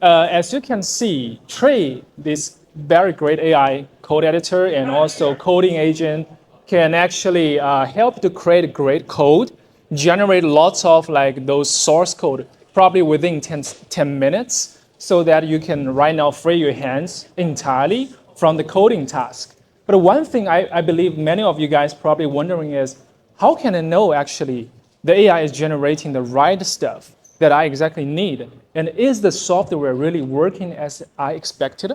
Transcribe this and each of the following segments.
As you can see, TRAE, this very great AI code editor and also coding agent, can actually help to create great code, generate lots of like those source code, probably within 10 minutes, so that you can right now free your hands entirely from the coding task. But one thing I believe many of you guys probably wondering is, how can I know actually the AI is generating the right stuff that I exactly need? And is the software really working as I expected?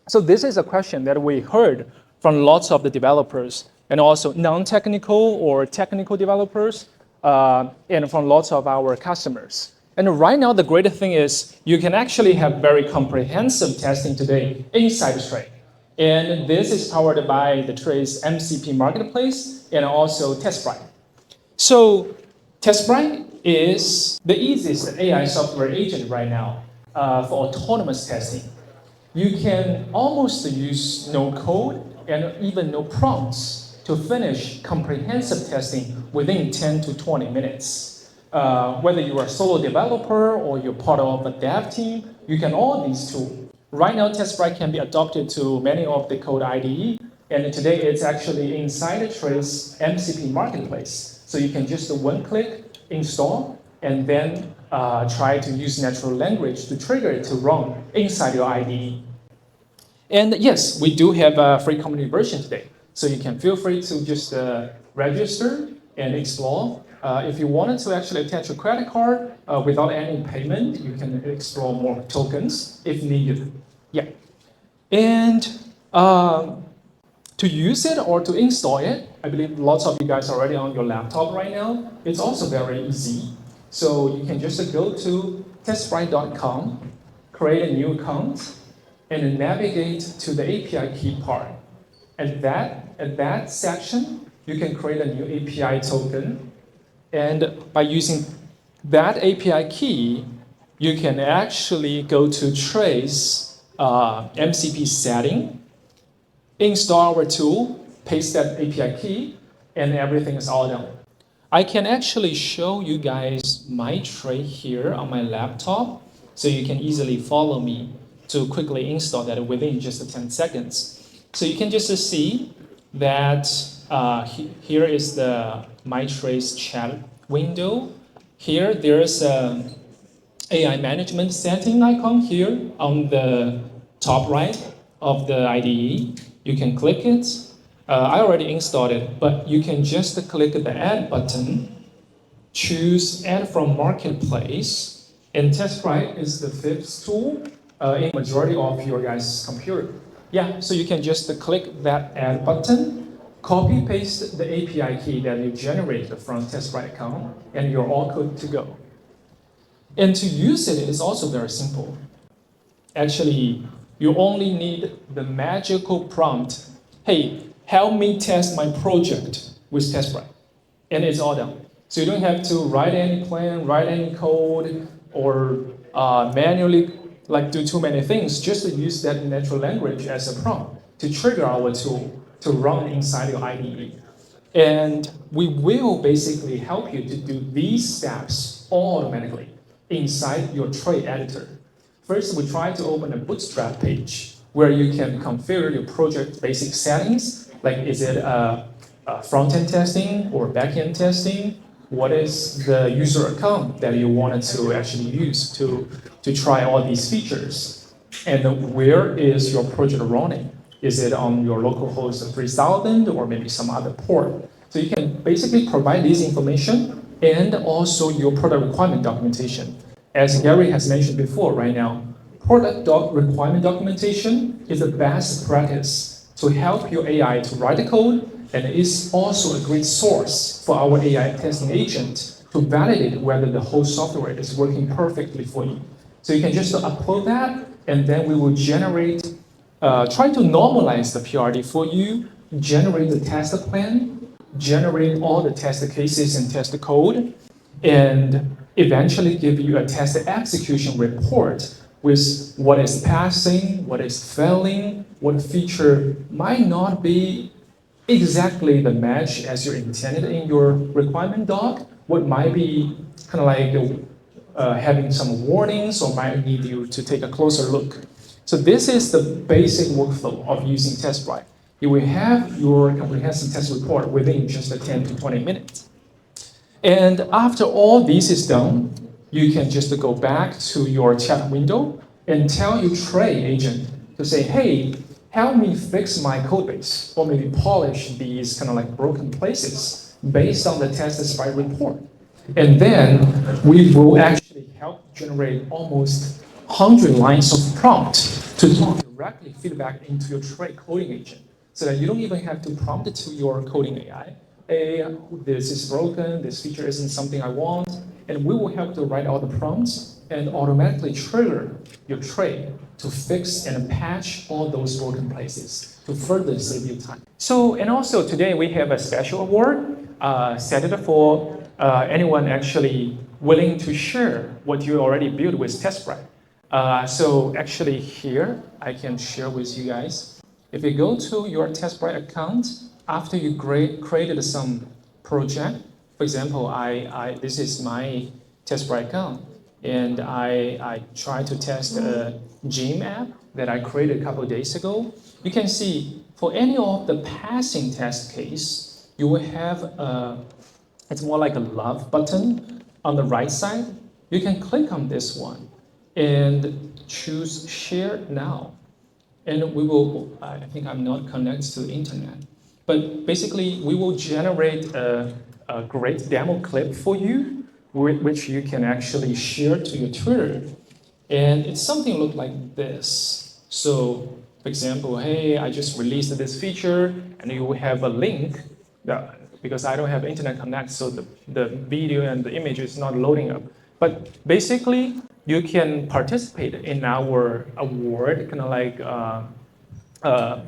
So this is a question that we heard from lots of the developers and also non-technical or technical developers and from lots of our customers. And right now, the great thing is you can actually have very comprehensive testing today inside TRAE. And this is powered by the TRAE's MCP marketplace and also TestSprite. So TestSprite is the easiest AI software agent right now for autonomous testing. You can almost use no code and even no prompts to finish comprehensive testing within 10 to 20 minutes. Whether you are a solo developer or you're part of a dev team, you can all these tools. Right now, TestSprite can be adopted to many of the code IDE, and today it's actually inside TRAE's MCP marketplace. So you can just one click, install, and then try to use natural language to trigger it to run inside your IDE. And yes, we do have a free community version today. So you can feel free to just register and explore. If you wanted to actually attach a credit card without any payment, you can explore more tokens if needed. Yeah. And to use it or to install it, I believe lots of you guys are already on your laptop right now. It's also very easy. So you can just go to testsprite.com, create a new account, and navigate to the API key part. At that section, you can create a new API token. And by using that API key, you can actually go to TRAE's MCP setting, install our tool, paste that API key, and everything is all done. I can actually show you guys my TRAE here on my laptop, so you can easily follow me to quickly install that within just 10 seconds. So you can just see that here is the my TRAE's chat window. Here there's a AI management setting icon here on the top right of the IDE. You can click it. I already installed it, but you can just click the add button, choose add from marketplace, and TestSprite is the fifth tool in majority of your guys' computer. Yeah, so you can just click that add button, copy paste the API key that you generated from TestSprite account, and you're all good to go. And to use it is also very simple. Actually, you only need the magical prompt, hey, help me test my project with TestSprite. And it's all done. So you don't have to write any plan, write any code, or manually do too many things. Just use that natural language as a prompt to trigger our tool to run inside your IDE. And we will basically help you to do these steps all automatically inside your TRAE editor. First, we try to open a bootstrap page where you can configure your project basic settings, like is it front-end testing or back-end testing? What is the user account that you wanted to actually use to try all these features? And where is your project running? Is it on your local host 3000 or maybe some other port? So you can basically provide this information and also your product requirement documentation. As Gary has mentioned before, right now, product requirement documentation is the best practice to help your AI to write the code, and it is also a great source for our AI testing agent to validate whether the whole software is working perfectly for you. So you can just upload that, and then we will generate, try to normalize the PRD for you, generate the test plan, generate all the test cases and test code, and eventually give you a test execution report with what is passing, what is failing, what feature might not be exactly the match as you intended in your requirement doc, what might be kind of like having some warnings or might need you to take a closer look. So this is the basic workflow of using TestSprite. You will have your comprehensive test report within just 10 to 20 minutes. And after all this is done, you can just go back to your chat window and tell your TRAE agent to say, hey, help me fix my code base, or maybe polish these kind of like broken places based on the TestSprite report. And then we will actually help generate almost 100 lines of prompt to directly feedback into your TRAE coding agent, so that you don't even have to prompt it to your coding AI. Hey, this is broken, this feature isn't something I want, and we will help to write all the prompts and automatically trigger your TRAE to fix and patch all those broken places to further save you time. So, and also today we have a special award set it for anyone actually willing to share what you already built with TestSprite. So actually here, I can share with you guys. If you go to your TestSprite account, after you created some project, for example, this is my TestSprite account, and I tried to test a Jieying app that I created a couple of days ago. You can see for any of the passing test case, you will have it's more like a love button on the right side. You can click on this one and choose Share Now. And we will, I think I'm not connected to the internet, but basically we will generate a great demo clip for you, which you can actually share to your Twitter. And it's something look like this. So, for example, hey, I just released this feature, and you will have a link because I don't have internet connect, so the video and the image is not loading up. But basically, you can participate in our award, kind of like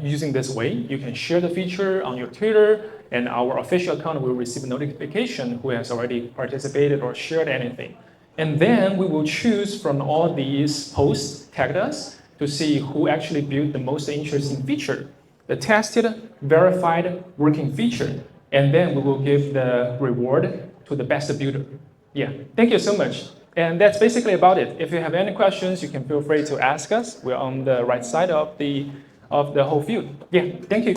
using this way. You can share the feature on your Twitter, and our official account will receive a notification who has already participated or shared anything. And then we will choose from all these posts tagged us to see who actually built the most interesting feature, the tested, verified, working feature. And then we will give the reward to the best builder. Yeah, thank you so much. And that's basically about it. If you have any questions, you can feel free to ask us. We're on the right side of the whole field. Yeah, thank you.